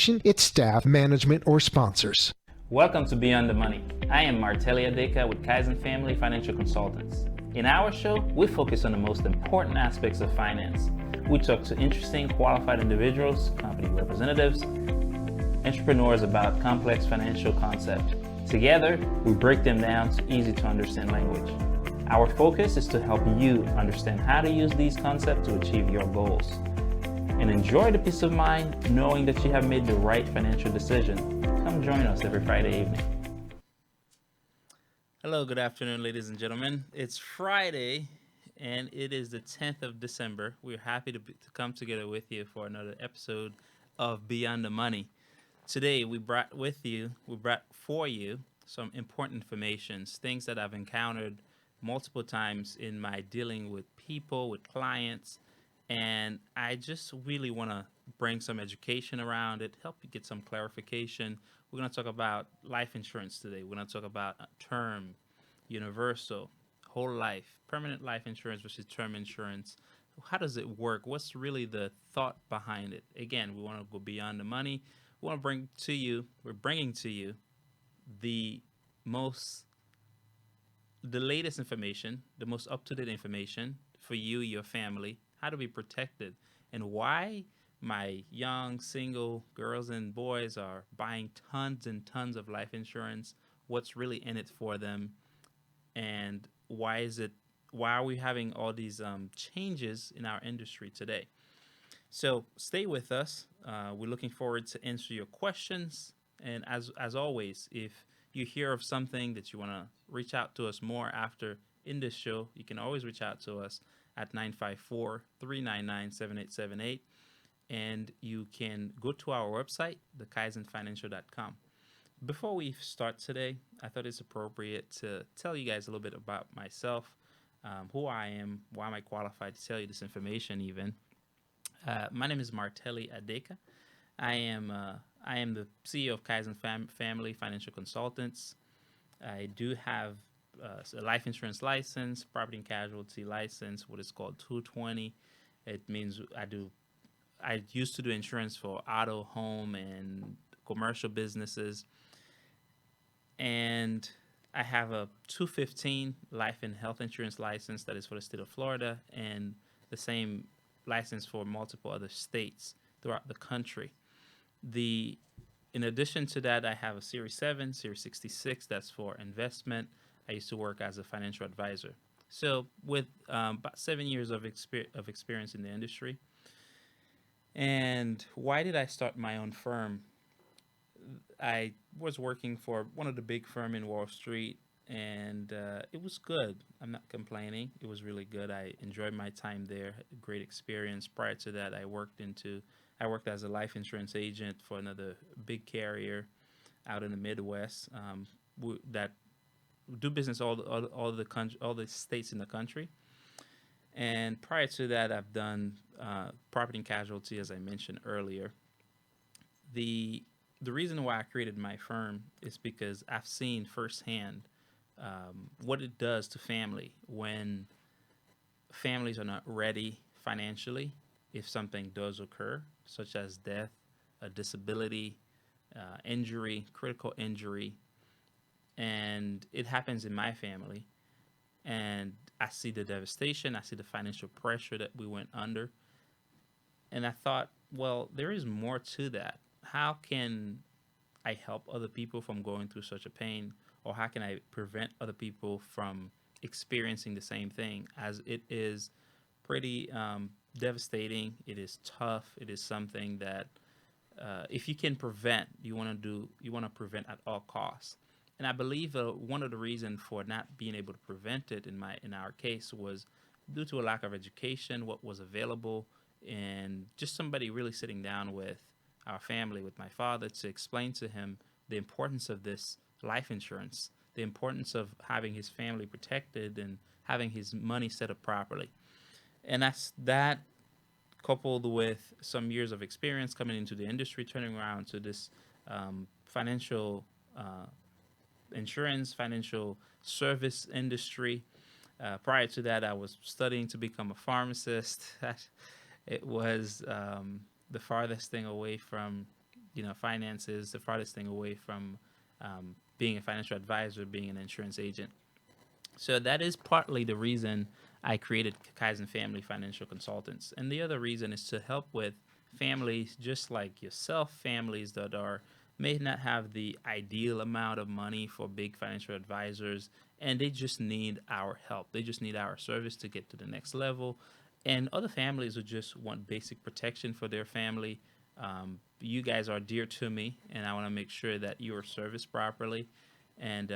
organization, its staff, management, or sponsors. Welcome to Beyond the Money. I am Martelli Adeka with Kaizen Family Financial Consultants. In our show, we focus on the most important aspects of finance. We talk to interesting, qualified individuals, company representatives, entrepreneurs about complex financial concepts. Together, we break them down to easy to understand language. Our focus is to help you understand how to use these concepts to achieve your goals. And enjoy the peace of mind knowing that you have made the right financial decision. Come join us every Friday evening. Hello, good afternoon, ladies and gentlemen. It's Friday, and it is the 10th of December. We're happy to come together with you for another episode of Beyond the Money. Today, we brought for you some important information, things that I've encountered multiple times in my dealing with people, with clients, and I just really want to bring some education around it, help you get some clarification. We're going to talk about life insurance today. We're going to talk about term, universal, whole life, permanent life insurance versus term insurance. How does it work? What's really the thought behind it? Again, we want to go beyond the money. We want to we're bringing to you the latest information, the most up-to-date information for you, your family, how to be protected, and why my young single girls and boys are buying tons and tons of life insurance, what's really in it for them, and why are we having all these changes in our industry today. So stay with us. We're looking forward to answer your questions. And as always, if you hear of something that you want to reach out to us more after in this show, you can always reach out to us at 954-399-7878. And you can go to our website, thekaizenfinancial.com. Before we start today, I thought it's appropriate to tell you guys a little bit about myself, who I am, why am I qualified to tell you this information even. My name is Martelli Adeka. I am the CEO of Kaizen Family Financial Consultants. I do have a life insurance license, property and casualty license, what is called 220. It means I used to do insurance for auto, home, and commercial businesses. And I have a 215 life and health insurance license that is for the state of Florida, and the same license for multiple other states throughout the country. In addition to that, I have a Series 7, Series 66, that's for investment. I used to work as a financial advisor. So with about 7 years of experience in the industry. And why did I start my own firm? I was working for one of the big firms in Wall Street, and it was good. I'm not complaining. It was really good. I enjoyed my time there. Great experience. Prior to that, I worked as a life insurance agent for another big carrier out in the Midwest that do business all the states in the country. And prior to that, I've done property and casualty, as I mentioned earlier. The reason why I created my firm is because I've seen firsthand what it does to family when families are not ready financially if something does occur, such as death, a disability, injury, critical injury, and it happens in my family. And I see the devastation, I see the financial pressure that we went under. And I thought, well, there is more to that. How can I help other people from going through such a pain? Or how can I prevent other people from experiencing the same thing, as it is pretty devastating. It is tough. It is something that if you can prevent, you want to prevent at all costs. And I believe one of the reasons for not being able to prevent it in our case was due to a lack of education, what was available, and just somebody really sitting down with our family, with my father, to explain to him the importance of this life insurance, the importance of having his family protected and having his money set up properly. And that coupled with some years of experience coming into the industry, turning around to this financial insurance, financial service industry. Prior to that, I was studying to become a pharmacist. It was the farthest thing away from, finances, the farthest thing away from being a financial advisor, being an insurance agent. So that is partly the reason I created Kaizen Family Financial Consultants. And the other reason is to help with families just like yourself, families that are may not have the ideal amount of money for big financial advisors, and they just need our help. They just need our service to get to the next level. And other families who just want basic protection for their family. You guys are dear to me, and I want to make sure that you are serviced properly. And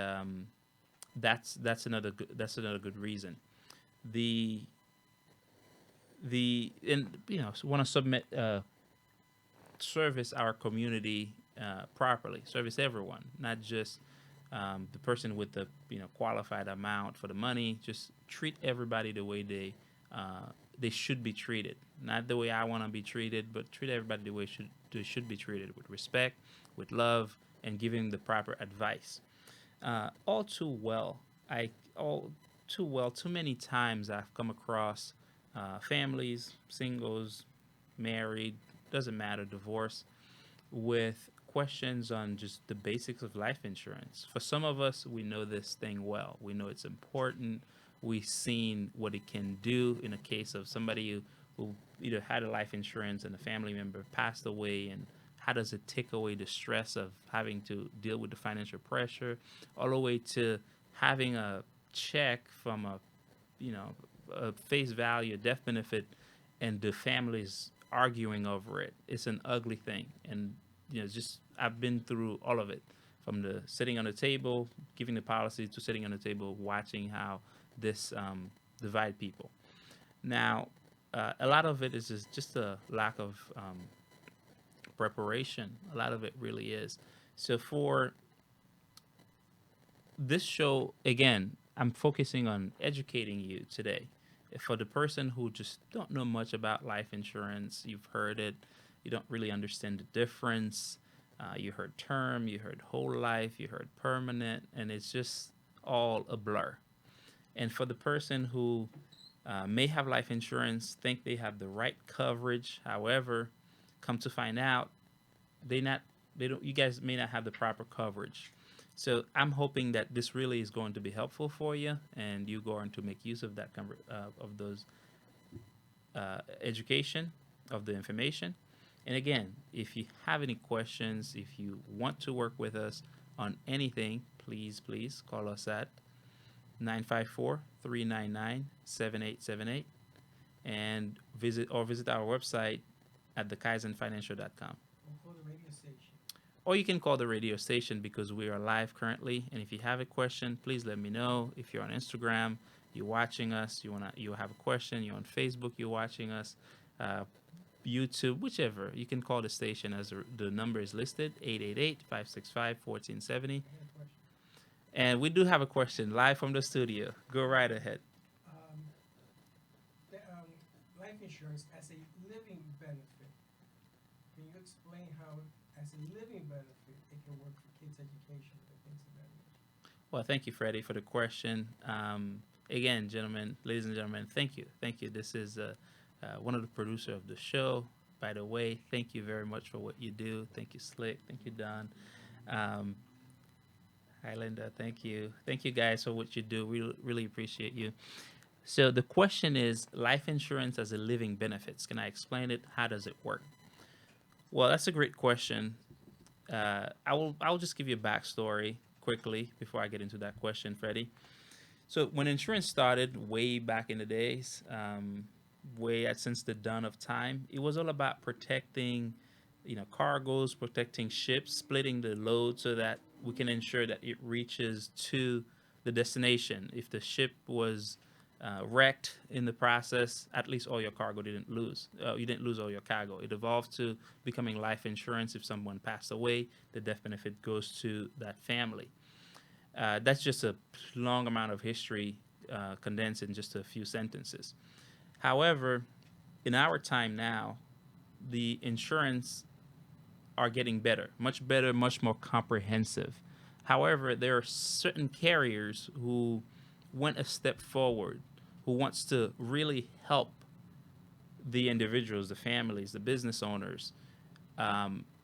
that's another good reason. The and want to submit service our community properly, service everyone, not just the person with the qualified amount for the money. Just treat everybody the way they should be treated, not the way I want to be treated, but treat everybody the way they should be treated, with respect, with love, and giving the proper advice. All too well, too many times I've come across families, singles, married, doesn't matter, divorce, with questions on just the basics of life insurance. For some of us, we know this thing well. We know it's important. We've seen what it can do in a case of somebody who either had a life insurance and a family member passed away, and how does it take away the stress of having to deal with the financial pressure, all the way to having a check from a face value, a death benefit, and the families arguing over it. It's an ugly thing. And just I've been through all of it, from the sitting on the table, giving the policy, to sitting on the table, watching how this divide people. Now, a lot of it is just a lack of preparation. A lot of it really is. So for this show, again, I'm focusing on educating you today. For the person who just don't know much about life insurance, you've heard it, you don't really understand the difference. You heard term, you heard whole life, you heard permanent, and it's just all a blur. And for the person who may have life insurance, think they have the right coverage, however, come to find out they don't. You guys may not have the proper coverage. So I'm hoping that this really is going to be helpful for you, and you're going to make use of of those education, of the information. And again, if you have any questions, if you want to work with us on anything, please call us at 954-399-7878, and visit our website at thekaizenfinancial.com. Or you can call the radio station, because we are live currently. And if you have a question, please let me know. If you're on Instagram, you're watching us, you have a question, you're on Facebook, you're watching us, YouTube, whichever, you can call the station, as the number is listed, 888-565-1470. And we do have a question live from the studio. Go right ahead. Um, Life insurance as a living benefit. Can you explain how, as a living benefit, it can work for kids' education and things of that nature? Well, thank you, Freddie, for the question. Again, ladies and gentlemen, thank you. This is one of the producers of the show. By the way, thank you very much for what you do. Thank you, Slick. Thank you, Don. Hi, Linda. Thank you. Thank you, guys, for what you do. We really appreciate you. So the question is, life insurance as a living benefits. Can I explain it? How does it work? Well, that's a great question. I will just give you a backstory quickly before I get into that question, Freddie. So when insurance started way back in the days, since the dawn of time, it was all about protecting, cargoes, protecting ships, splitting the load so that we can ensure that it reaches to the destination. If the ship was wrecked in the process, at least all your cargo didn't lose. You didn't lose all your cargo. It evolved to becoming life insurance. If someone passed away, the death benefit goes to that family. That's just a long amount of history condensed in just a few sentences. However, in our time now, the insurance are getting better, much more comprehensive. However, there are certain carriers who went a step forward, who wants to really help the individuals, the families, the business owners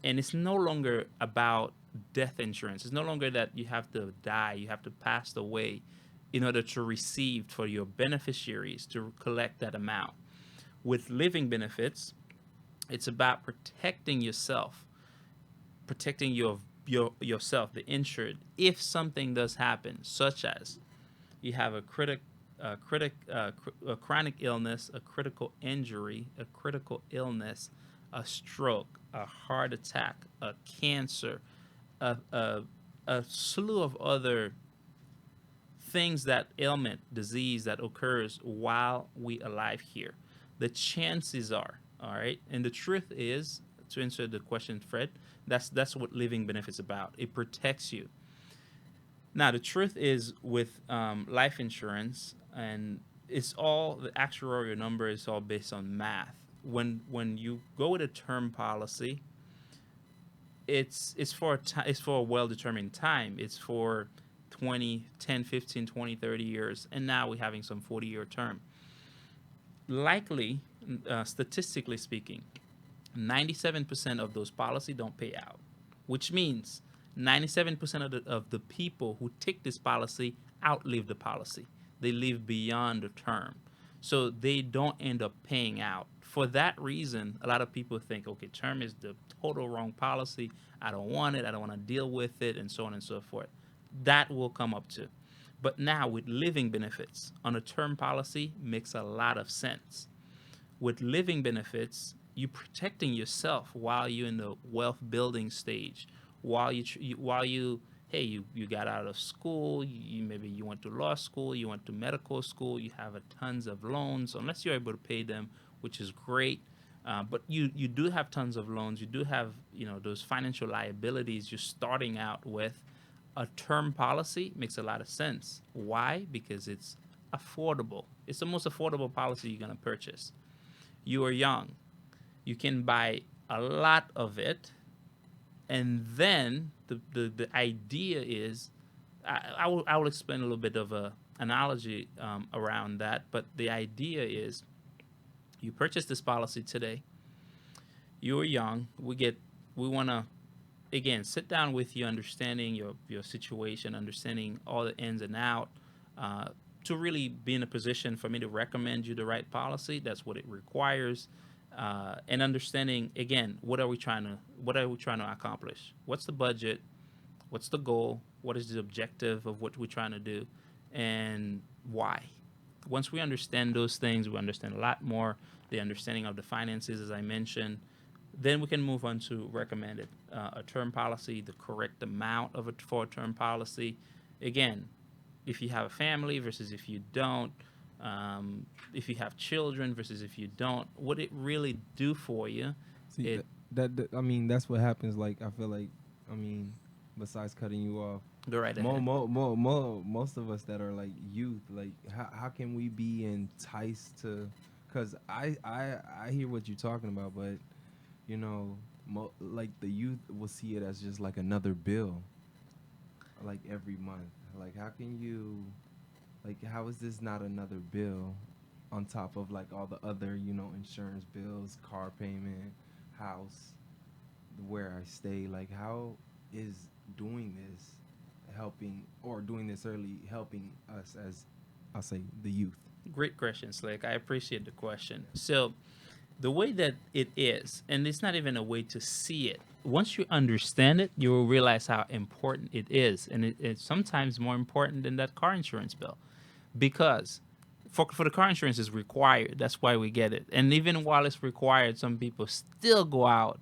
And it's no longer about death insurance. It's no longer that you have to die, you have to pass away in order to receive for your beneficiaries to collect that amount. With living benefits, it's about protecting yourself, protecting yourself, the insured, if something does happen, such as you have a chronic illness, a critical injury, a critical illness, a stroke, a heart attack, a cancer, a slew of other things, that ailment, disease that occurs while we alive here. The chances are, all right, and the truth is, to answer the question, Fred, that's what living benefits about. It protects you. Now, the truth is with life insurance, and it's all the actuarial number is all based on math. When you go with a term policy, it's for a well-determined time. It's for 20, 10, 15, 20, 30 years, and now we're having some 40-year term. Likely, statistically speaking, 97% of those policies don't pay out, which means 97% of the people who take this policy outlive the policy. They live beyond the term. So they don't end up paying out. For that reason, a lot of people think, okay, term is the total wrong policy. I don't want it. I don't want to deal with it, and so on and so forth. That will come up too. But now with living benefits on a term policy makes a lot of sense. With living benefits, you're protecting yourself while you're in the wealth building stage, while you got out of school, maybe you went to law school, you went to medical school, you have tons of loans, unless you're able to pay them, which is great. But you do have tons of loans. You do have those financial liabilities you're starting out with. A term policy makes a lot of sense. Why? Because it's affordable. It's the most affordable policy you're going to purchase. You are young. You can buy a lot of it. And then the idea is, I will explain a little bit of an analogy around that. But the idea is, you purchase this policy today. You are young. We want to, again, sit down with you, understanding your situation, understanding all the ins and outs, to really be in a position for me to recommend you the right policy. That's what it requires. And understanding, again, what are we trying to accomplish? What's the budget? What's the goal? What is the objective of what we're trying to do? And why? Once we understand those things, we understand a lot more, the understanding of the finances, as I mentioned. Then we can move on to recommended a term policy, the correct amount of it for a term policy. Again, if you have a family versus if you don't, if you have children versus if you don't, what it really do for you. See, I mean, that's what happens. Like, I feel like, I mean, besides cutting you off, Go right ahead. most of us that are like youth, like how can we be enticed to? Because I hear what you're talking about, but like the youth will see it as just like another bill, like every month. Like, how can you, like, how is this not another bill on top of like all the other insurance bills, car payment, house, where I stay? Like, how is doing this helping, or doing this early helping us as, I'll say, the youth? Great question, Slick. I appreciate the question. So the way that it is, and it's not even a way to see it, once you understand it, you will realize how important it is. And it's sometimes more important than that car insurance bill. Because for the car insurance is required. That's why we get it. And even while it's required, some people still go out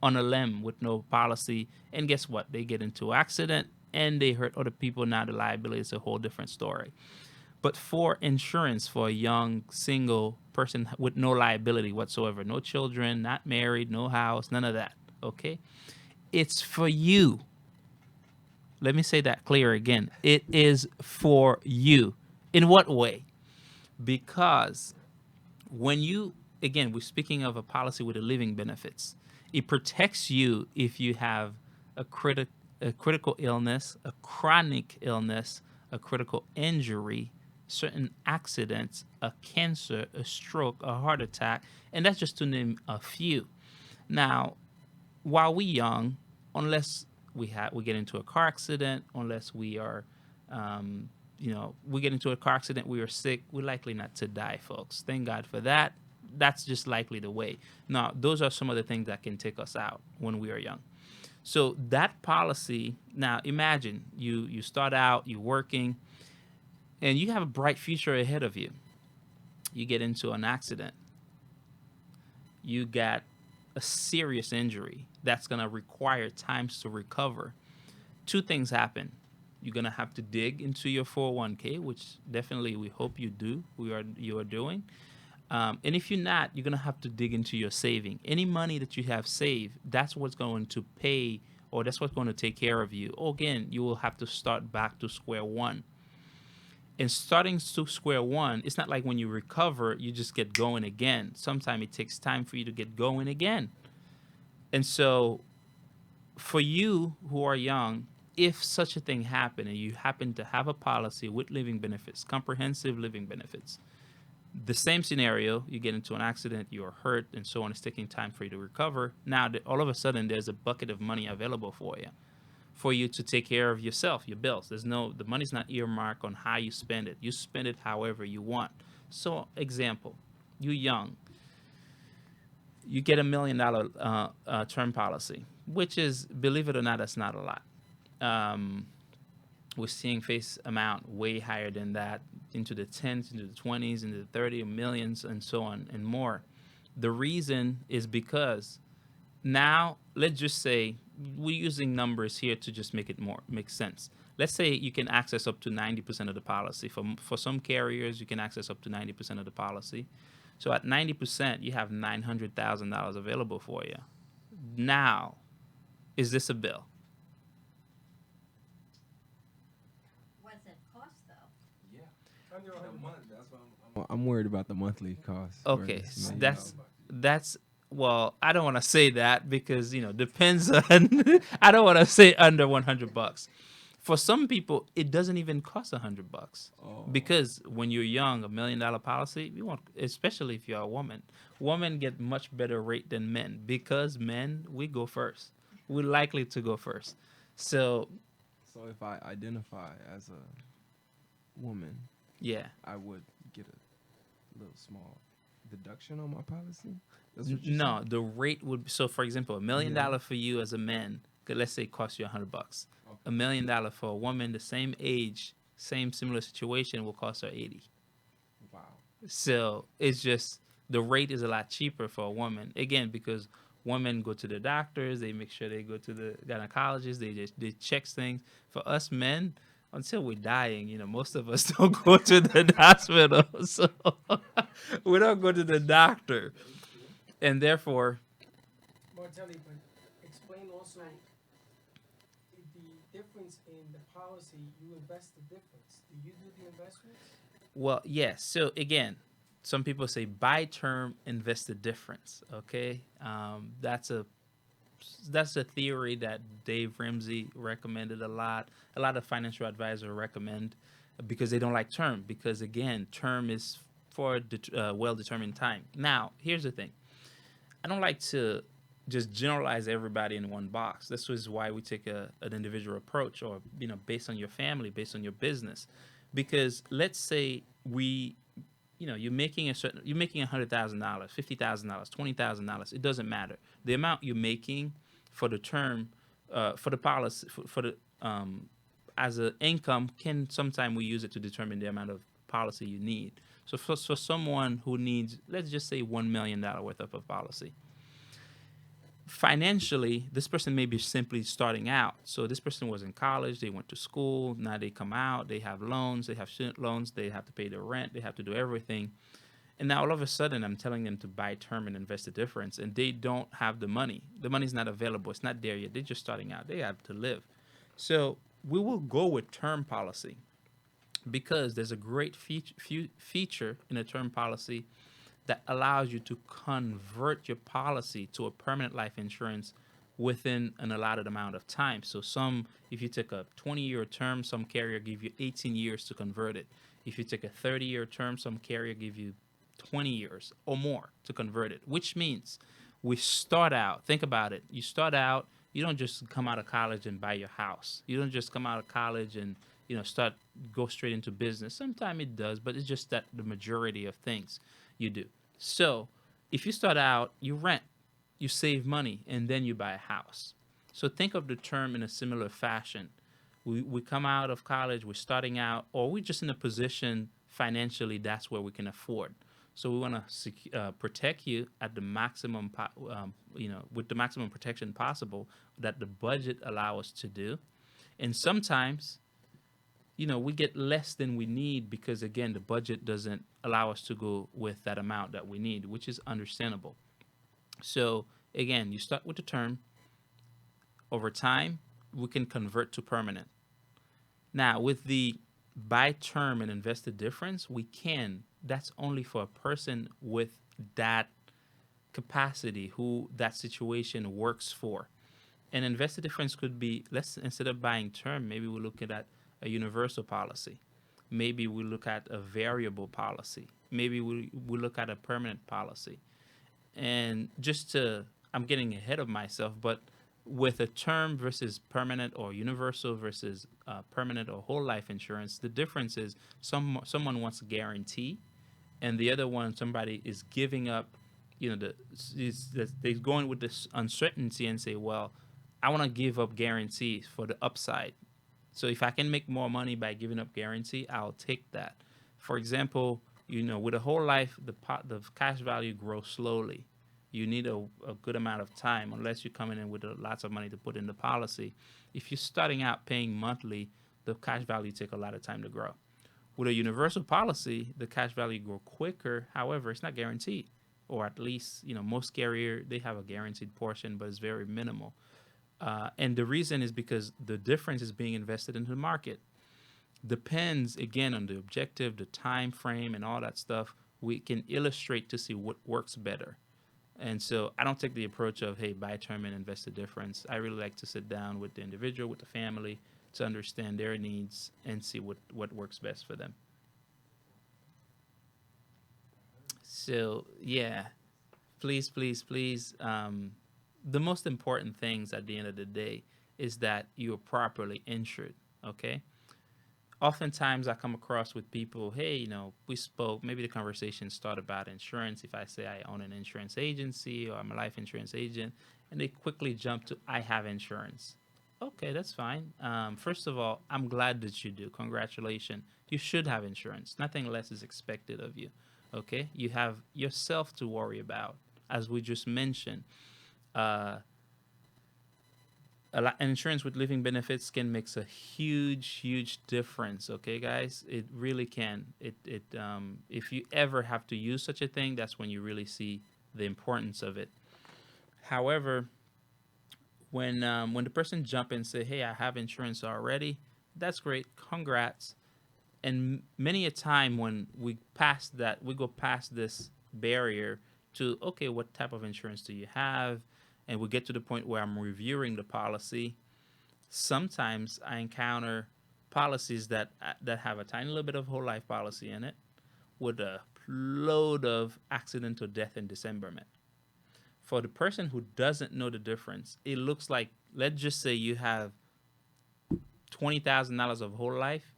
on a limb with no policy. And guess what? They get into an accident and they hurt other people. Now the liability is a whole different story. But for insurance, for a young single person with no liability whatsoever, no children, not married, no house, none of that, okay? It's for you. Let me say that clear again. It is for you. In what way? Because when you, again, we're speaking of a policy with the living benefits. It protects you if you have a critical illness, a chronic illness, a critical injury, certain accidents, a cancer, a stroke, a heart attack, and that's just to name a few. Now, while we young, unless we get into a car accident, unless we are, we get into a car accident, we are sick, we're likely not to die, folks. Thank God for that. That's just likely the way. Now, those are some of the things that can take us out when we are young. So that policy, now imagine you start out, you're working, and you have a bright future ahead of you. You get into an accident. You got a serious injury that's going to require times to recover. Two things happen. You're going to have to dig into your 401k, which definitely we hope you do. You are doing. And if you're not, you're going to have to dig into your saving. Any money that you have saved, that's what's going to pay, or that's what's going to take care of you. Or again, you will have to start back to square one. And starting to square one, it's not like when you recover, you just get going again. Sometimes it takes time for you to get going again. And so for you who are young, if such a thing happened and you happen to have a policy with living benefits, comprehensive living benefits, the same scenario, you get into an accident, you're hurt, and so on, it's taking time for you to recover. Now, all of a sudden, there's a bucket of money available for you to take care of yourself, your bills. The money's not earmarked on how you spend it. You spend it however you want. So, example, you're young. You get $1 million term policy, which is, believe it or not, that's not a lot. We're seeing face amount way higher than that, into the 10s, into the 20s, into the 30 millions, and so on and more. The reason is because now, let's just say, we're using numbers here to just make sense. Let's say you can access up to 90% of the policy. For some carriers, you can access up to 90% of the policy. So at 90%, you have $900,000 available for you. Now, is this a bill? What's it cost though? Yeah. Under 100 bucks. That's what I'm worried about the monthly cost. Okay, Whereas maybe- that's well, I don't want to say that because depends on. I don't want to say under $100. For some people, it doesn't even cost $100 because when you're young, $1 million policy, you want, especially if you're a woman. Women get much better rate than men because men, we go first. We're likely to go first. So if I identify as a woman, yeah. I would get a little small deduction on my policy. That's what you're No, saying? the rate would be, so for example, $1 million Yeah. for you as a man, let's say it costs you $100. Okay. $1 million for a woman, the same age, same similar situation will cost her 80. Wow. So it's just the rate is a lot cheaper for a woman. Again, because women go to the doctors, they make sure they go to the gynecologists, they check things. For us men, until we're dying, most of us don't go to the hospital. So we don't go to the doctor. And therefore, Martelli, but explain also the difference in the policy. You invest the difference. Do you do the investments? well, yes. So again, some people say buy term, invest the difference. Okay, that's a theory that Dave Ramsey recommended a lot. A lot of financial advisors recommend because they don't like term. Because again, term is for well-determined time. Now, here's the thing. I don't like to just generalize everybody in one box. This is why we take an individual approach, or based on your family, based on your business. Because let's say you're making $100,000, $50,000, $20,000. It doesn't matter. The amount you're making for the term, for the policy, for the as an income, sometimes we use it to determine the amount of policy you need. So for someone who needs, let's just say $1 million worth of a policy, financially, this person may be simply starting out. So this person was in college, they went to school, now they come out, they have loans, they have student loans, they have to pay their rent, they have to do everything. And now all of a sudden, I'm telling them to buy term and invest the difference, and they don't have the money. The money's not available. It's not there yet. They're just starting out. They have to live. So we will go with term policy because there's a great feature in a term policy that allows you to convert your policy to a permanent life insurance within an allotted amount of time. So if you take a 20-year term, some carrier give you 18 years to convert it. If you take a 30-year term, some carrier give you 20 years or more to convert it, which means we start out, think about it. You start out, you don't just come out of college and buy your house. You don't just come out of college and, go straight into business. Sometimes it does, but it's just that the majority of things you do. So if you start out, you rent, you save money, and then you buy a house. So think of the term in a similar fashion. We come out of college, we're starting out, or we're just in a position financially that's where we can afford. So we want to protect you at the maximum, with the maximum protection possible that the budget allow us to do. And sometimes, we get less than we need because, again, the budget doesn't allow us to go with that amount that we need, which is understandable. So again, you start with the term. Over time, we can convert to permanent. Now, with the buy term and invested difference, we can. That's only for a person with that capacity, who that situation works for. And invested difference could be, instead of buying term, maybe we look at a universal policy. Maybe we look at a variable policy. Maybe we look at a permanent policy. And I'm getting ahead of myself, but with a term versus permanent, or universal versus permanent or whole life insurance, the difference is someone wants a guarantee, and the other one, somebody is giving up, they're going with this uncertainty and say, well, I want to give up guarantees for the upside. So if I can make more money by giving up guarantee, I'll take that. For example, with a whole life, the cash value grows slowly. You need a good amount of time, unless you're coming in with lots of money to put in the policy. If you're starting out paying monthly, the cash value take a lot of time to grow. With a universal policy, the cash value grow quicker. However, it's not guaranteed, or at least, most carrier, they have a guaranteed portion, but it's very minimal. And the reason is because the difference is being invested into the market. Depends, again, on the objective, the time frame, and all that stuff. We can illustrate to see what works better. And so I don't take the approach of, hey, buy term and invest the difference. I really like to sit down with the individual, with the family, to understand their needs and see what works best for them. So, yeah, please, please, please. The most important things at the end of the day is that you're properly insured, okay? Oftentimes I come across with people, hey, we spoke, maybe the conversation started about insurance. If I say I own an insurance agency or I'm a life insurance agent, and they quickly jump to, I have insurance. Okay, that's fine. First of all, I'm glad that you do. Congratulations. You should have insurance. Nothing less is expected of you, okay? You have yourself to worry about, as we just mentioned. Insurance with living benefits can make a huge difference. Okay, guys, it really can. If you ever have to use such a thing, that's when you really see the importance of it. However, when the person jump and say, hey, I have insurance already, that's great, congrats. And many a time when we go past this barrier to, okay, what type of insurance do you have? And we get to the point where I'm reviewing the policy. Sometimes I encounter policies that have a tiny little bit of whole life policy in it, with a load of accidental death and dismemberment. For the person who doesn't know the difference, it looks like, let's just say you have $20,000 of whole life,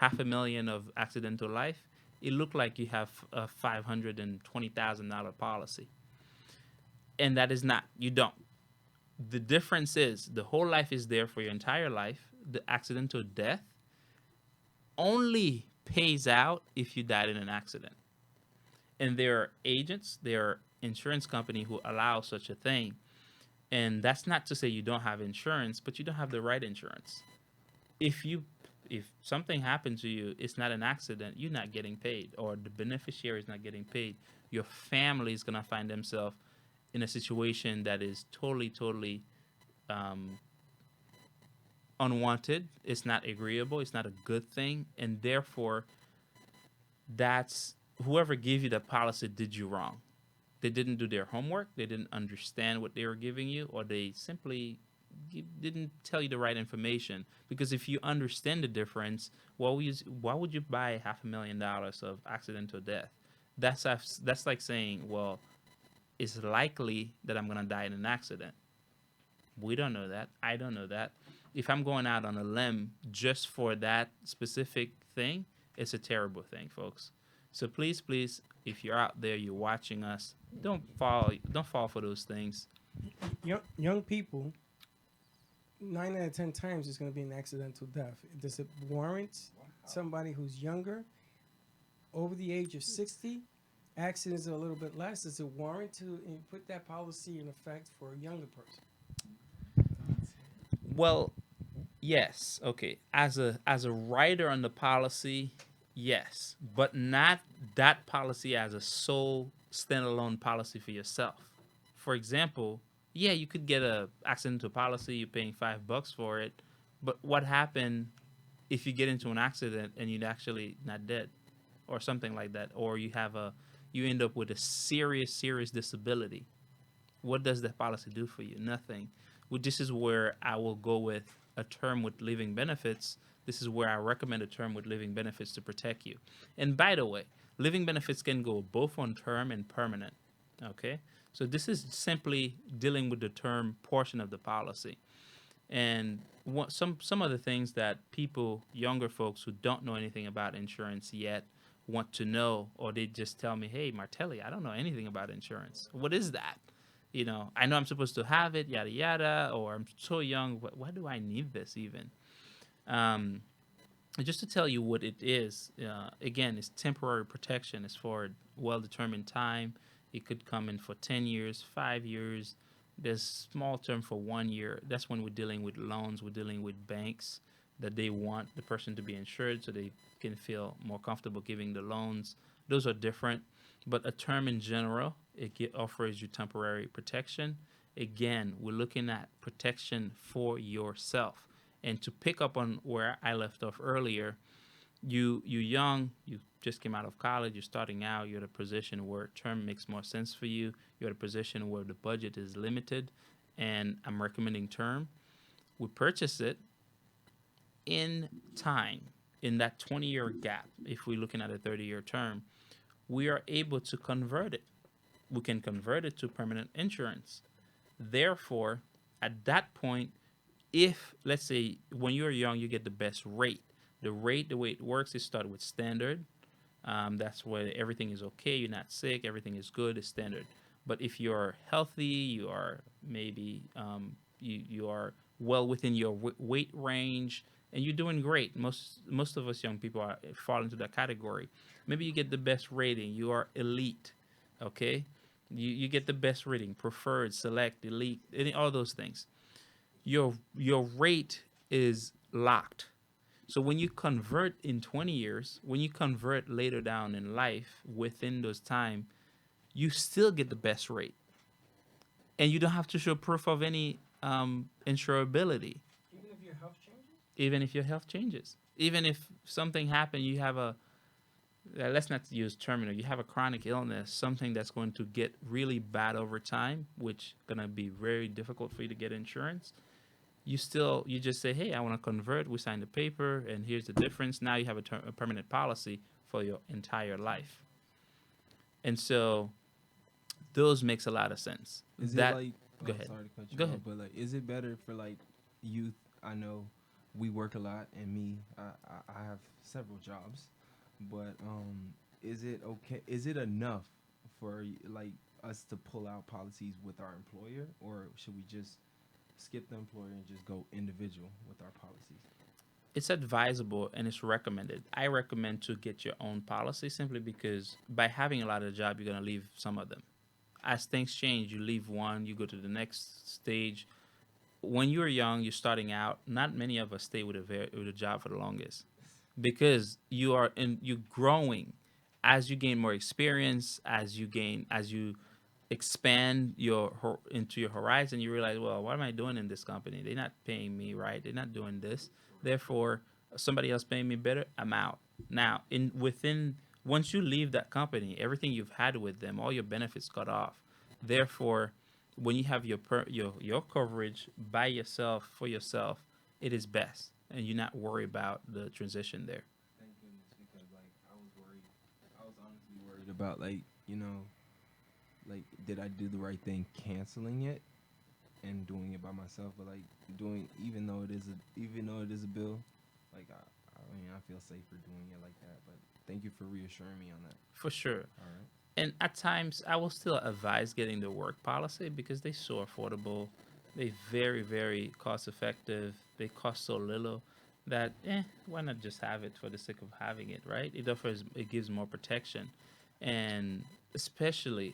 $500,000 of accidental life. It looked like you have a $520,000 policy. And that is not. You don't. The difference is the whole life is there for your entire life. The accidental death only pays out if you died in an accident. And there are agents, there are insurance company who allow such a thing. And that's not to say you don't have insurance, but you don't have the right insurance. If something happened to you, it's not an accident, you're not getting paid, or the beneficiary is not getting paid. Your family is going to find themselves in a situation that is totally unwanted. It's not agreeable. It's not a good thing. And therefore, that's whoever gave you the policy did you wrong. They didn't do their homework. They didn't understand what they were giving you, or they simply didn't tell you the right information. Because if you understand the difference, why would you buy $500,000 of accidental death? That's like saying, well, is likely that I'm going to die in an accident. We don't know that. I don't know that. If I'm going out on a limb just for that specific thing, it's a terrible thing, folks. So please, please, if you're out there, you're watching us, don't fall for those things. Young people, 9 out of 10 times it's going to be an accidental death. Does it warrant somebody who's younger, over the age of 60? Accidents are a little bit less. Does it warrant to put that policy in effect for a younger person? Well, yes, okay. As a writer on the policy, yes, but not that policy as a sole standalone policy for yourself. For example, yeah, you could get a accidental policy, you're paying $5 for it, but what happened if you get into an accident and you're actually not dead or something like that, or you end up with a serious disability? What does that policy do for you? Nothing. Well, this is where I will go with a term with living benefits. This is where I recommend a term with living benefits to protect you. And by the way, living benefits can go both on term and permanent. Okay? So this is simply dealing with the term portion of the policy. And some of the things that people, younger folks who don't know anything about insurance yet, want to know, or they just tell me, hey, Martelli, I don't know anything about insurance. What is that? I know I'm supposed to have it, yada, yada, or I'm so young. Why do I need this even? Just to tell you what it is, again, it's temporary protection. It's for a well-determined time. It could come in for 10 years, 5 years. There's small term for 1 year. That's when we're dealing with loans. We're dealing with banks that they want the person to be insured so they can feel more comfortable giving the loans. Those are different. But a term in general, it offers you temporary protection. Again, we're looking at protection for yourself. And to pick up on where I left off earlier, you're young, you just came out of college, you're starting out, you're at a position where term makes more sense for you. You're at a position where the budget is limited, and I'm recommending term. We purchase it in time, in that 20-year gap. If we're looking at a 30-year term, we are able to convert it. We can convert it to permanent insurance. Therefore, at that point, if, let's say, when you're young, you get the best rate. The rate, the way it works, is start with standard. That's where everything is okay. You're not sick. Everything is good. It's standard. But if you're healthy, you are maybe you are well within your weight range, and you're doing great. Most of us young people fall into that category. Maybe you get the best rating. You are elite. Okay, you get the best rating, preferred, select, elite, all those things. Your rate is locked. So when you convert in 20 years, when you convert later down in life within those time, you still get the best rate. And you don't have to show proof of any insurability. Even if your health changes? Even if your health changes. Even if something happened, you have let's not use terminal, you have a chronic illness, something that's going to get really bad over time, which going to be very difficult for you to get insurance. You just say, hey, I want to convert. We sign the paper, and here's the difference. Now you have a permanent policy for your entire life. And so those makes a lot of sense. Is that, it like? go ahead. Sorry to cut you Go off, ahead. but like, is it better for like youth? I know we work a lot, and me, I have several jobs, but is it okay? Is it enough for like us to pull out policies with our employer, or should we just skip the employer and just go individual with our policies? It's advisable and it's recommended. I recommend to get your own policy simply because by having a lot of jobs, you're going to leave some of them. As things change, you leave one, you go to the next stage. When you're young, you're starting out, not many of us stay with a job for the longest because you're growing. As you gain more experience, as you expand into your horizon, you realize, well, what am I doing in this company? They're not paying me right. They're not doing this. Therefore, somebody else paying me better, I'm out. Now, once you leave that company, everything you've had with them, all your benefits cut off. Therefore, when you have your coverage by yourself for yourself, it is best, and you're not worried about the transition there. Thank goodness, because like I was honestly worried about like like, did I do the right thing canceling it and doing it by myself? But like doing, even though it is a bill, like I mean, I feel safer doing it like that. But thank you for reassuring me on that. For sure. All right. And at times, I will still advise getting the work policy because they're so affordable. They very, very cost effective. They cost so little that, why not just have it for the sake of having it, right? It gives more protection. And especially,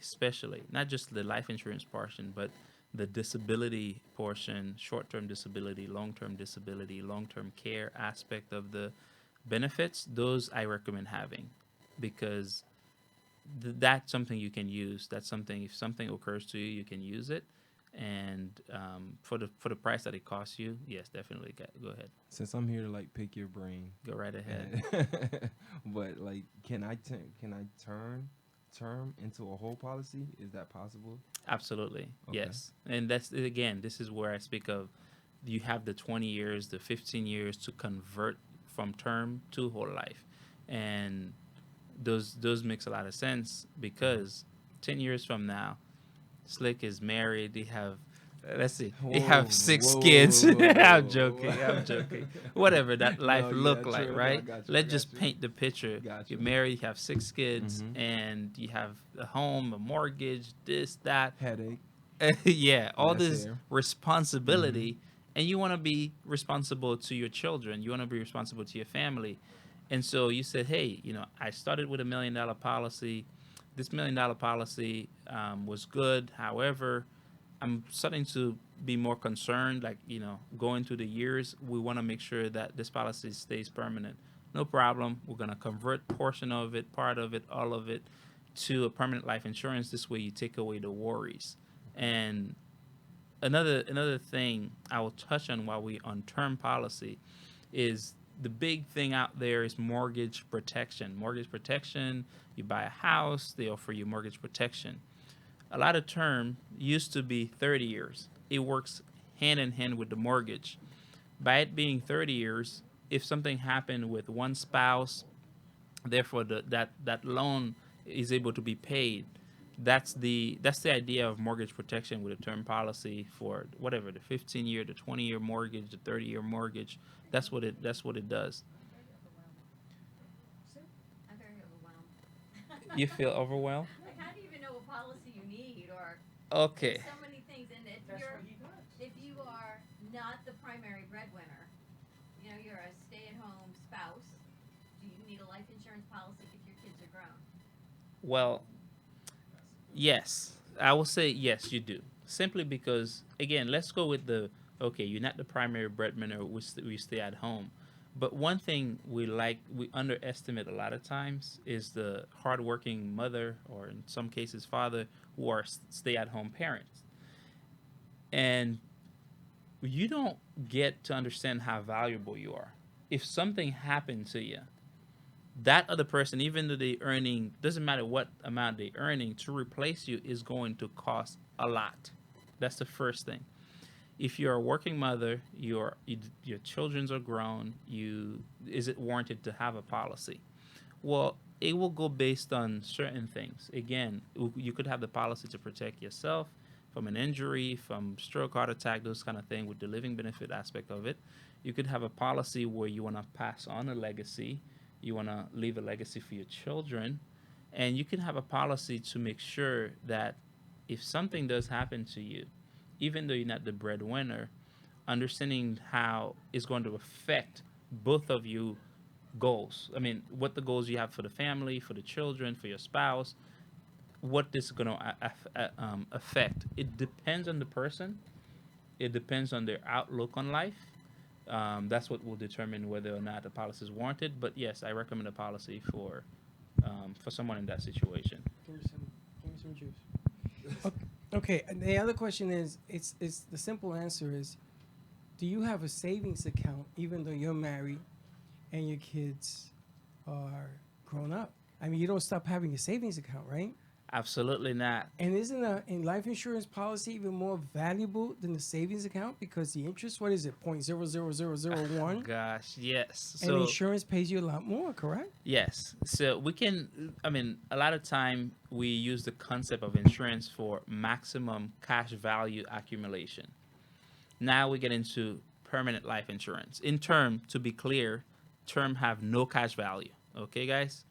not just the life insurance portion, but the disability portion, short-term disability, long-term care aspect of the benefits, those I recommend having because that's something you can use. That's something if something occurs to you, you can use it. And for the price that it costs you, yes, definitely go ahead, Since I'm here to like pick your brain, go right ahead. but like, can I turn term into a whole policy? Is that possible? Absolutely, Okay. yes. And that's again, this is where I speak of. You have the 20 years, the 15 years to convert from term to whole life, and those makes a lot of sense because 10 years from now, Slick is married. They have, let's see, they have Whoa, 6 whoa, kids. whoa, whoa, I'm whoa, joking. whoa. I'm joking. Whatever that life No, look yeah, like, true. No, I right? got you, I Let's got just you. paint the picture. Got You're you. married, you have 6 kids, Mhm. and you have a home, a mortgage, this, that. Headache. Yeah, all this Necessary. responsibility, and you want to be responsible to your children. You want to be responsible to your family, and so you said, "Hey, I started with $1 million policy. This $1 million policy was good. However, I'm starting to be more concerned. Like, going through the years, we want to make sure that this policy stays permanent. No problem. We're gonna convert portion of it, part of it, all of it, to a permanent life insurance. This way, you take away the worries." And another thing I will touch on while we on term policy is the big thing out there is mortgage protection. Mortgage protection, you buy a house, they offer you mortgage protection. A lot of term used to be 30 years. It works hand in hand with the mortgage. By it being 30 years, if something happened with one spouse, therefore that loan is able to be paid. That's the idea of mortgage protection with a term policy for whatever the 15-year, the 20-year mortgage, the 30-year mortgage. That's what it does. I'm very overwhelmed. You feel overwhelmed? Like, how do you even know what policy you need, or Okay. so many things? And if you are not the primary breadwinner, you're a stay-at-home spouse. Do you need a life insurance policy if your kids are grown? Well, yes. I will say yes, you do. Simply because, again, let's go with okay, you're not the primary breadwinner, we stay at home. But one thing we underestimate a lot of times is the hardworking mother, or in some cases father, who are stay at home parents. And you don't get to understand how valuable you are. If something happened to you, that other person, even though they earning, doesn't matter what amount they earning, to replace you is going to cost a lot. That's the first thing. If you're a working mother, your children are grown, is it warranted to have a policy? Well, it will go based on certain things. Again, you could have the policy to protect yourself from an injury, from stroke, heart attack, those kind of things with the living benefit aspect of it. You could have a policy where you want to pass on a legacy. You want to leave a legacy for your children. And you can have a policy to make sure that if something does happen to you, even though you're not the breadwinner, understanding how it's going to affect both of you goals. I mean, what the goals you have for the family, for the children, for your spouse, what this is going to affect. It depends on the person. It depends on their outlook on life. That's what will determine whether or not a policy is warranted. But yes, I recommend a policy for someone in that situation. Give me some juice. Okay, and the other question is, it's the simple answer is, do you have a savings account even though you're married and your kids are grown up? I mean, you don't stop having a savings account, right? Absolutely not. And isn't a life insurance policy even more valuable than the savings account because the interest, what is it, 0.00001? Gosh, yes. And So insurance pays you a lot more, correct? yes. So we can, I mean, a lot of time we use the concept of insurance for maximum cash value accumulation. Now we get into permanent life insurance. In term, to be clear, term have no cash value. Okay, guys?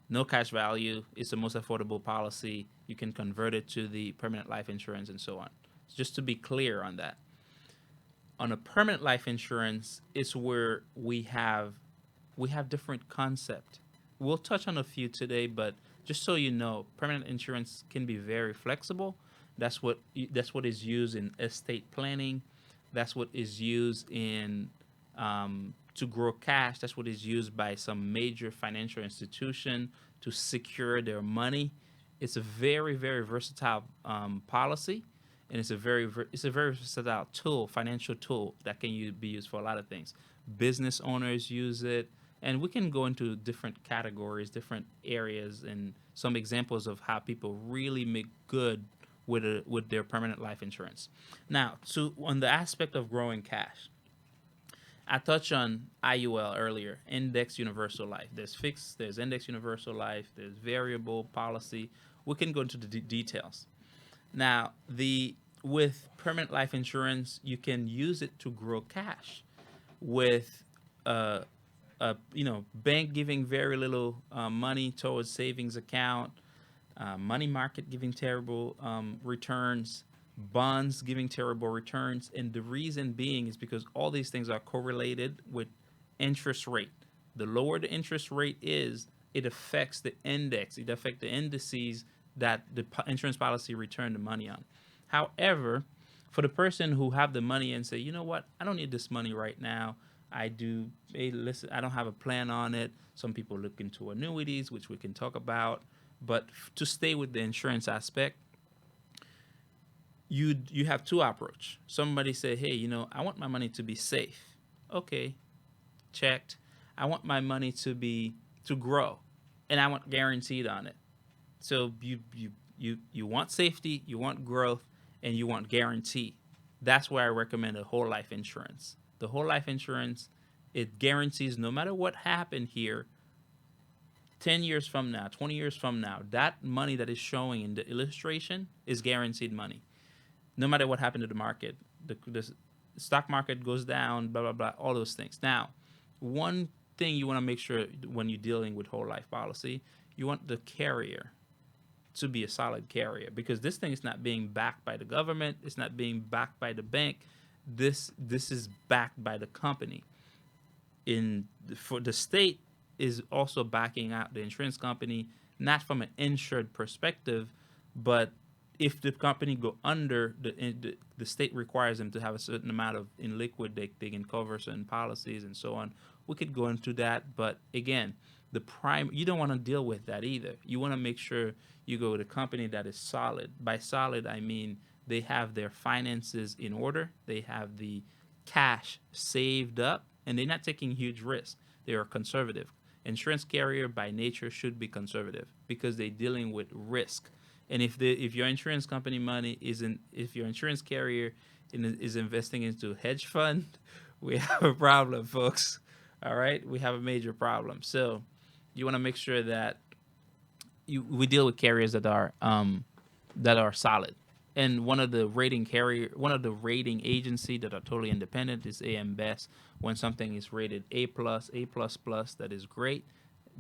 No cash value. It's the most affordable policy. You can convert it to the permanent life insurance and so on. Just to be clear on that. On a permanent life insurance, it's where we have different concept. We'll touch on a few today, but just so you know, permanent insurance can be very flexible. That's what is used in estate planning. That's what is used in to grow cash. That's what is used by some major financial institution to secure their money. It's a very, very versatile policy, and it's a very versatile tool, financial tool that can be used for a lot of things. Business owners use it, and we can go into different categories, different areas, and some examples of how people really make good with their permanent life insurance. Now, on the aspect of growing cash, I touched on IUL earlier, Index Universal Life. There's fixed, there's Index Universal Life, there's variable policy. We can go into the details. Now, with permanent life insurance, you can use it to grow cash. With bank giving very little money towards savings account, money market giving terrible returns, bonds giving terrible returns, and the reason being is because all these things are correlated with interest rate. The lower the interest rate is, it affects the index. It affects the indices that the insurance policy return the money on. However, for the person who have the money and say, you know what, I don't need this money right now. Hey, listen, I don't have a plan on it. Some people look into annuities, which we can talk about. But to stay with the insurance aspect, you have two approach. Somebody say, hey, I want my money to be safe. Okay, checked. I want my money to grow, and I want guaranteed on it. So you want safety, you want growth, and you want guarantee. That's why I recommend a whole life insurance. The whole life insurance, it guarantees no matter what happened here, 10 years from now, 20 years from now, that money that is showing in the illustration is guaranteed money. No matter what happened to the market, the stock market goes down, blah, blah, blah, all those things. Now, one thing you want to make sure when you're dealing with whole life policy, you want the carrier to be a solid carrier, because this thing is not being backed by the government. It's not being backed by the bank. This is backed by the company. For the state is also backing out the insurance company, not from an insured perspective, but if the company go under, the state requires them to have a certain amount of in liquid they can cover certain policies and so on. We could go into that, but again, you don't want to deal with that either. You want to make sure you go with a company that is solid. By solid, I mean they have their finances in order, they have the cash saved up, and they're not taking huge risks. They are conservative. Insurance carrier by nature should be conservative because they're dealing with risk. And if your insurance company money if your insurance carrier is investing into hedge fund, we have a problem, folks. All right, we have a major problem. So you want to make sure that we deal with carriers that are solid. And one of the rating agency that are totally independent is AM Best. When something is rated A+, that is great.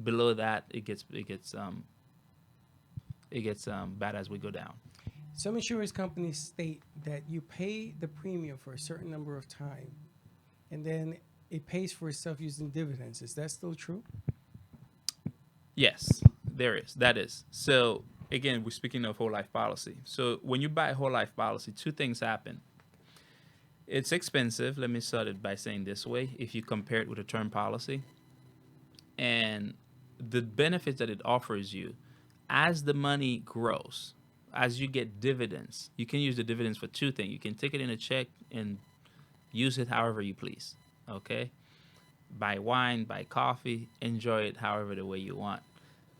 Below that, it gets bad as we go down. Some insurance companies state that you pay the premium for a certain number of time, and then it pays for itself using dividends. Is that still true? Yes, there is. That is. So again, we're speaking of whole life policy. So when you buy a whole life policy, two things happen. It's expensive. Let me start it by saying this way. If you compare it with a term policy, and the benefits that it offers you, as the money grows, as you get dividends, you can use the dividends for two things. You can take it in a check and use it however you please. Okay? Buy wine, buy coffee, enjoy it however the way you want.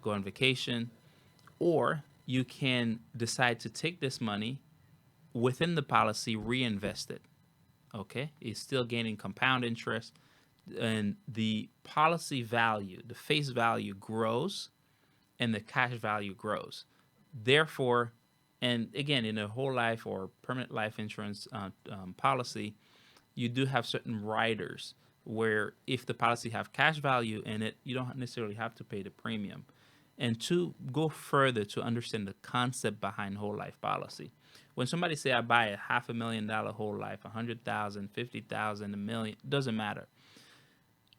Go on vacation. Or you can decide to take this money within the policy, reinvest it. Okay, it's still gaining compound interest, and the policy value, the face value grows, and the cash value grows. Therefore, and again, in a whole life or permanent life insurance policy, you do have certain riders where if the policy have cash value in it, you don't necessarily have to pay the premium. And to go further to understand the concept behind whole life policy, when somebody say I buy a $500,000 whole life, 100,000, 50,000, a million, doesn't matter,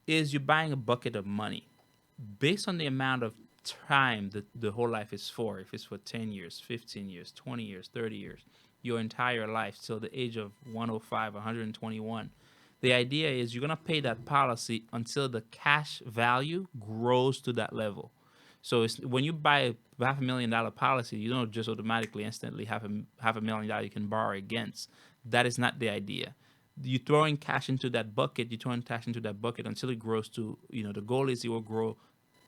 is you're buying a bucket of money based on the amount of time that the whole life is for. If it's for 10 years, 15 years, 20 years, 30 years, your entire life till the age of 105, 121. The idea is you're going to pay that policy until the cash value grows to that level. So it's, when you buy a $500,000 policy, you don't just automatically instantly have a $1 million you can borrow against. That is not the idea. You throwing cash into that bucket, you're throwing cash into that bucket until it grows to, the goal is it will grow.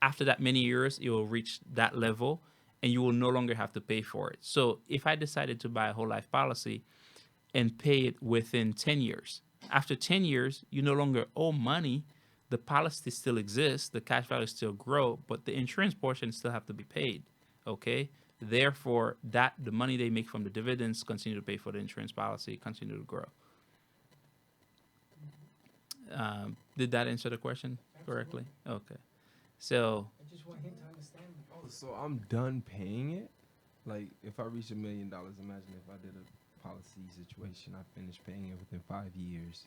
After that many years, it will reach that level and you will no longer have to pay for it. So if I decided to buy a whole life policy and pay it within 10 years, after 10 years, you no longer owe money. The policy still exists, the cash value still grow, but the insurance portion still have to be paid. Okay. Therefore, the money they make from the dividends continue to pay for the insurance policy, continue to grow. Did that answer the question correctly? Okay. So I just want him to understand. Oh, so I'm done paying it? Like, if I reach $1 million, imagine if I did a policy situation, I finished paying it within 5 years.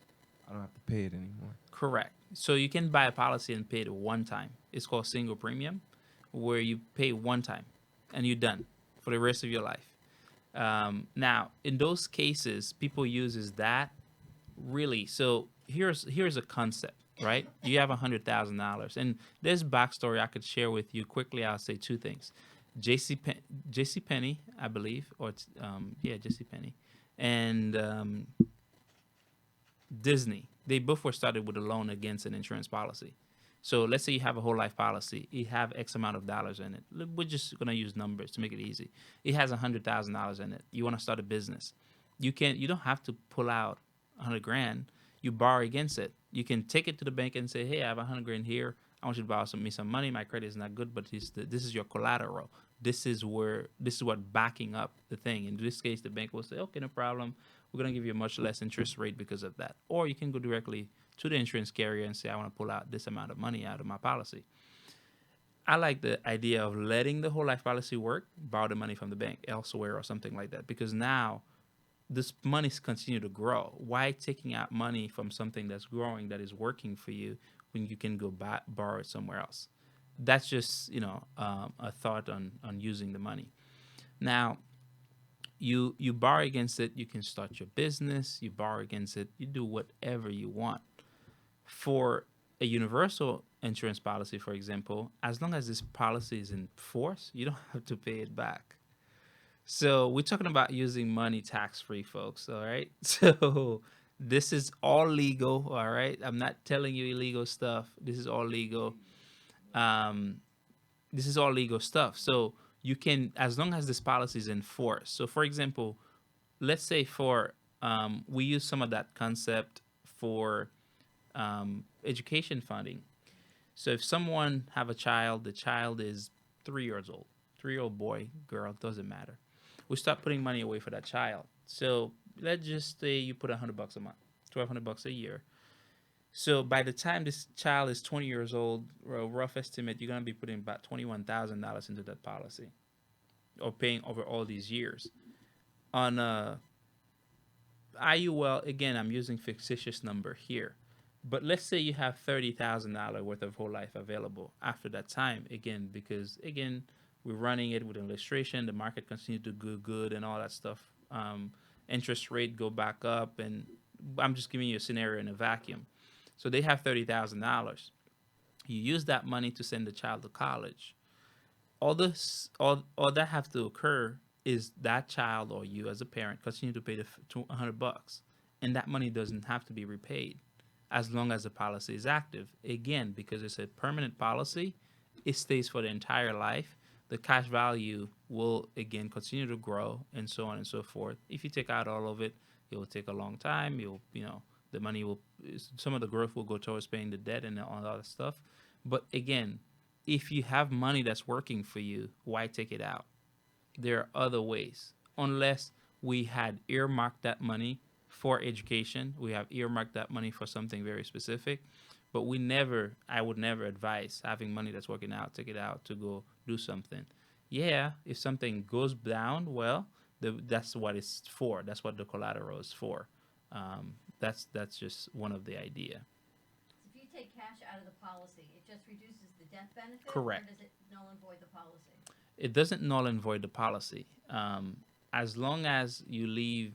I don't have to pay it anymore. correct. So you can buy a policy and pay it one time. It's called single premium, where you pay one time and you're done for the rest of your life. Now, in those cases, people uses that really. So here's a concept, right? You have $100,000, and there's backstory I could share with you quickly. I'll say two things. J.C. Penney, I believe, or J.C. Penney, and Disney. They both were started with a loan against an insurance policy. So let's say you have a whole life policy. You have X amount of dollars in it. We're just gonna use numbers to make it easy. It has $100,000 in it. You want to start a business. You don't have to pull out 100 grand. You borrow against it. You can take it to the bank and say, hey, I have 100 grand here. I want you to borrow me some money. My credit is not good, but this is your collateral. This is what backing up the thing. In this case, the bank will say, okay, no problem. We're going to give you a much less interest rate because of that. Or you can go directly to the insurance carrier and say, I want to pull out this amount of money out of my policy. I like the idea of letting the whole life policy work, borrow the money from the bank elsewhere or something like that, because now this money's continue to grow. Why taking out money from something that's growing, that is working for you, when you can go borrow it somewhere else? That's just, a thought on using the money. Now, you borrow against it, you can start your business, you borrow against it, you do whatever you want. For a universal insurance policy, for example, as long as this policy is in force, you don't have to pay it back. So we're talking about using money tax-free, folks, all right? So this is all legal, all right? I'm not telling you illegal stuff. This is all legal. This is all legal stuff. So you can, as long as this policy is in force. So for example, let's say we use some of that concept for education funding. So if someone have a child, the child is 3 years old, 3-year-old boy, girl, doesn't matter. We start putting money away for that child. So let's just say you put $100 a month, $1,200 a year. So by the time this child is 20 years old, a rough estimate, you're going to be putting about $21,000 into that policy, or paying over all these years. On IUL, again, I'm using fictitious number here, but let's say you have $30,000 worth of whole life available after that time, again, because again, we're running it with illustration, the market continues to go good and all that stuff. Interest rate go back up, and I'm just giving you a scenario in a vacuum. So they have $30,000. You use that money to send the child to college. All that have to occur is that child or you as a parent continue to pay the $100, and that money doesn't have to be repaid as long as the policy is active. Again, because it's a permanent policy, it stays for the entire life. the cash value will again continue to grow and so on and so forth. If you take out all of it, it will take a long time. The money will, some of the growth will go towards paying the debt and all that other stuff. But again, if you have money that's working for you, why take it out? There are other ways. Unless we had earmarked that money for education, we have earmarked that money for something very specific. But I would never advise having money that's working out, take it out to go do something. Yeah, if something goes down, well, that's what it's for. That's what the collateral is for. That's just one of the idea. If you take cash out of the policy, it just reduces the death benefit? Correct. Or does it null and void the policy? It doesn't null and void the policy. As long as you leave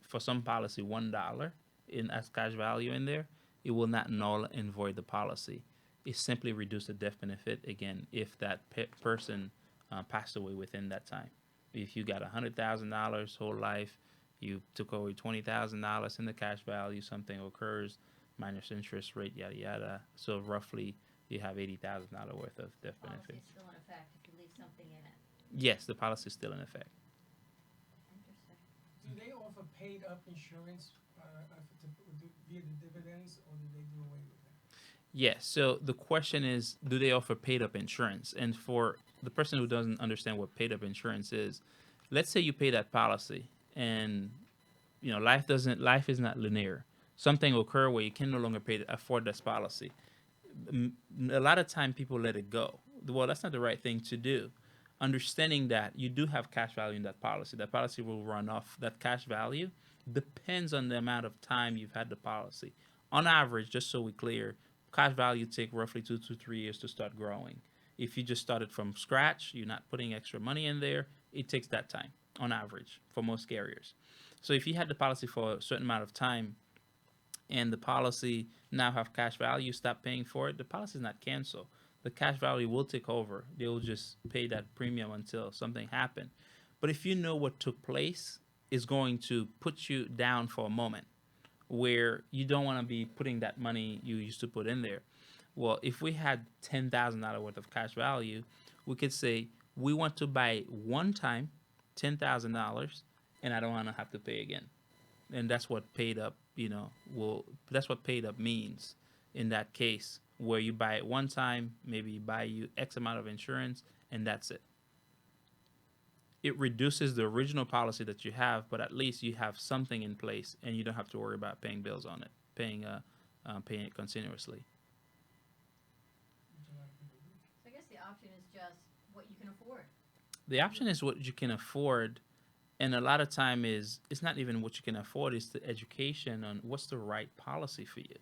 for some policy $1 in as cash value in there, it will not null and void the policy. It simply reduces the death benefit again if that person passed away within that time. If you got $100,000 whole life, you took away $20,000 in the cash value, something occurs, minus interest rate, yada yada. So roughly, you have $80,000 worth of death Policy benefit. is still in effect if you leave something in it. Yes, the policy is still in effect. Interesting. Do they offer paid up insurance via the dividends, or do they do away with that? Yes. So the question is, do they offer paid up insurance? And for the person who doesn't understand what paid up insurance is, let's say you pay that policy and life is not linear. Something will occur where you can no longer afford this policy. A lot of time people let it go. Well, that's not the right thing to do. Understanding that you do have cash value in that policy will run off. That cash value depends on the amount of time you've had the policy. On average, just so we're clear, cash value take roughly 2 to 3 years to start growing. If you just started from scratch, you're not putting extra money in there, it takes that time on average for most carriers. So if you had the policy for a certain amount of time and the policy now have cash value, stop paying for it, the policy is not canceled. The cash value will take over. They will just pay that premium until something happened. But if you know what took place, it's going to put you down for a moment where you don't want to be putting that money you used to put in there. Well, if we had $10,000 worth of cash value, we could say we want to buy one time $10,000 and I don't want to have to pay again. And that's what paid up, that's what paid up means in that case, where you buy it one time, maybe you buy you X amount of insurance, and that's it. It reduces the original policy that you have, but at least you have something in place, and you don't have to worry about paying bills on it, paying it continuously. So I guess the option is just what you can afford. The option is what you can afford, and a lot of time it's not even what you can afford, it's the education on what's the right policy for you.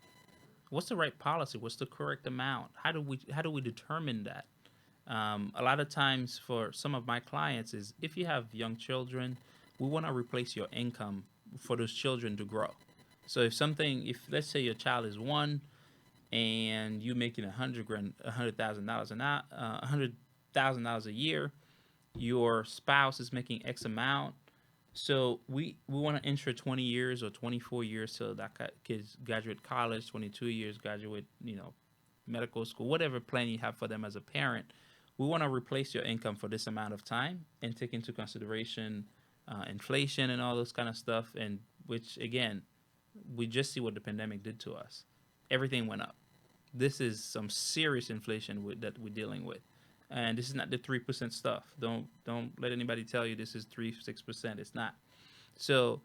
What's the right policy? What's the correct amount? How do we determine that? A lot of times for some of my clients is if you have young children, we want to replace your income for those children to grow. So if let's say your child is 1 and you're making $100,000 a year, your spouse is making X amount. So we want to insure 20 years or 24 years so that kids graduate college, 22 years graduate, medical school, whatever plan you have for them as a parent. We want to replace your income for this amount of time and take into consideration inflation and all those kind of stuff. And which, again, we just see what the pandemic did to us. Everything went up. This is some serious inflation that we're dealing with. And this is not the 3% stuff. Don't let anybody tell you this is 3-6%. It's not. So,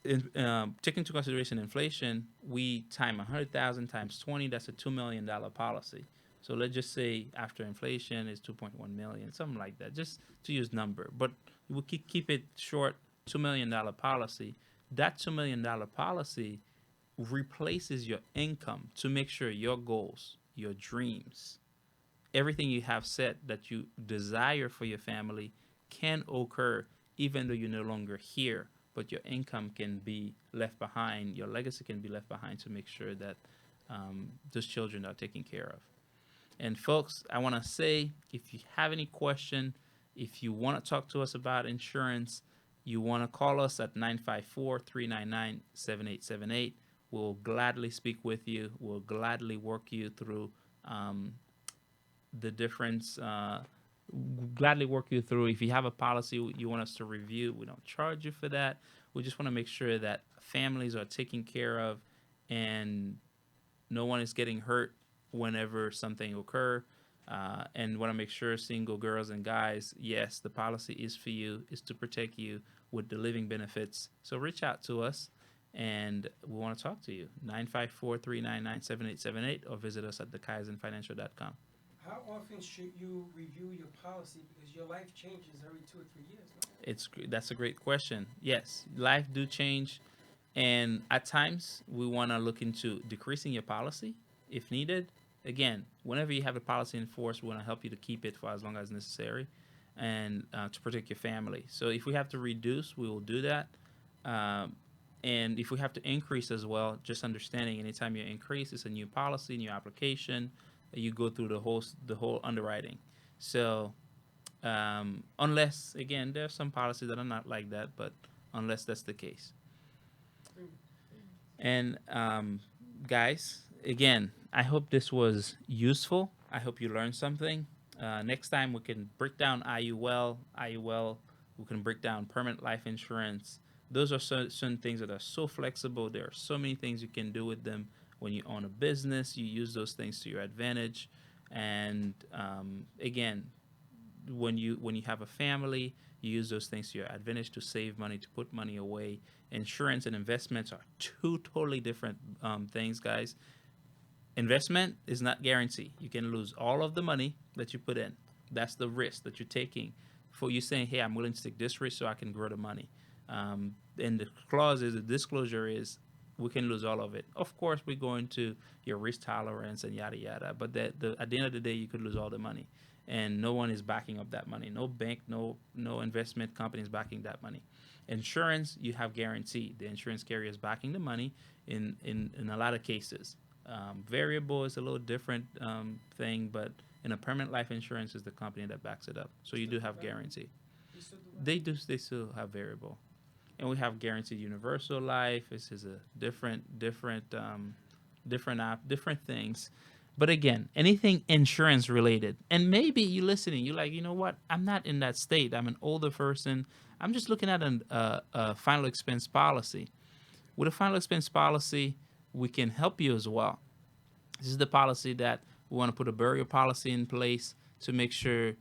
taking into consideration inflation, we time 100,000 times 20. That's a $2 million policy. So let's just say after inflation is 2.1 million, something like that. Just to use number, but we'll keep it short. $2 million policy. That $2 million policy replaces your income to make sure your goals, your dreams, everything you have set that you desire for your family can occur even though you're no longer here, but your income can be left behind, your legacy can be left behind to make sure that those children are taken care of. And folks, I want to say, if you have any question, if you want to talk to us about insurance, you want to call us at 954-399-7878. We'll gladly speak with you. We'll gladly work you through the difference gladly work you through. If you have a policy you want us to review, we don't charge you for that. We just want to make sure that families are taken care of and no one is getting hurt whenever something occur. And want to make sure single girls and guys, yes, the policy is for you, is to protect you with the living benefits. So reach out to us and we want to talk to you. 954-399-7878 or visit us at thekaizenfinancial.com. How often should you review your policy because your life changes every 2 or 3 years? No? That's a great question. Yes, life do change, and at times we want to look into decreasing your policy if needed. Again, whenever you have a policy in force, we want to help you to keep it for as long as necessary, and to protect your family. So if we have to reduce, we will do that. And if we have to increase as well, just understanding anytime you increase, it's a new policy, new application. You go through the whole underwriting. So unless, again, there are some policies that are not like that, but unless that's the case. And guys, again, I hope this was useful. I hope you learned something. Next time we can break down IUL. We can break down permanent life insurance. Those are certain things that are so flexible. There are so many things you can do with them. When you own a business, you use those things to your advantage. And again, when you have a family, you use those things to your advantage to save money, to put money away. Insurance and investments are two totally different things, guys. Investment is not guaranteed. You can lose all of the money that you put in. That's the risk that you're taking. For you saying, hey, I'm willing to take this risk so I can grow the money. And the clause is, the disclosure is, we can lose all of it. Of course, we go into your risk tolerance and yada yada. But at the end of the day, you could lose all the money, and no one is backing up that money. No bank, no investment company is backing that money. Insurance, you have guaranteed. The insurance carrier is backing the money in a lot of cases. Variable is a little different thing, but in a permanent life insurance is the company that backs it up. So you do have guarantee. They still have variable. And we have guaranteed universal life. This is a different things. But again, anything insurance related, and maybe you listening, you're like, you know what? I'm not in that state. I'm an older person. I'm just looking at a final expense policy. With a final expense policy, we can help you as well. This is the policy that we want to put a burial policy in place to make sure,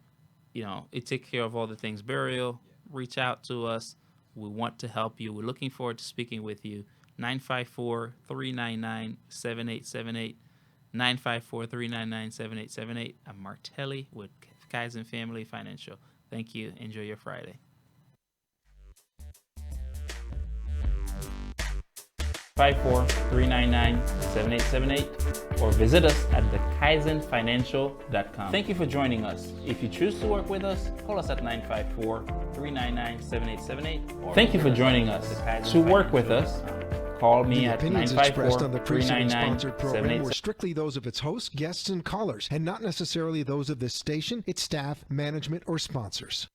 it takes care of all the things burial. Reach out to us. We want to help you. We're looking forward to speaking with you. 954-399-7878. 954-399-7878. I'm Martelli with Kaizen Family Financial. Thank you. Enjoy your Friday. 954-399-7878 or visit us at thekaizenfinancial.com. Thank you for joining us. If you choose to work with us, call us at 954-399-7878. Thank you for joining us. To work with us, call me The at opinions expressed on the preceding 954-399-7878. sponsored program were strictly those of its hosts, guests, and callers, and not necessarily those of this station, its staff, management, or sponsors.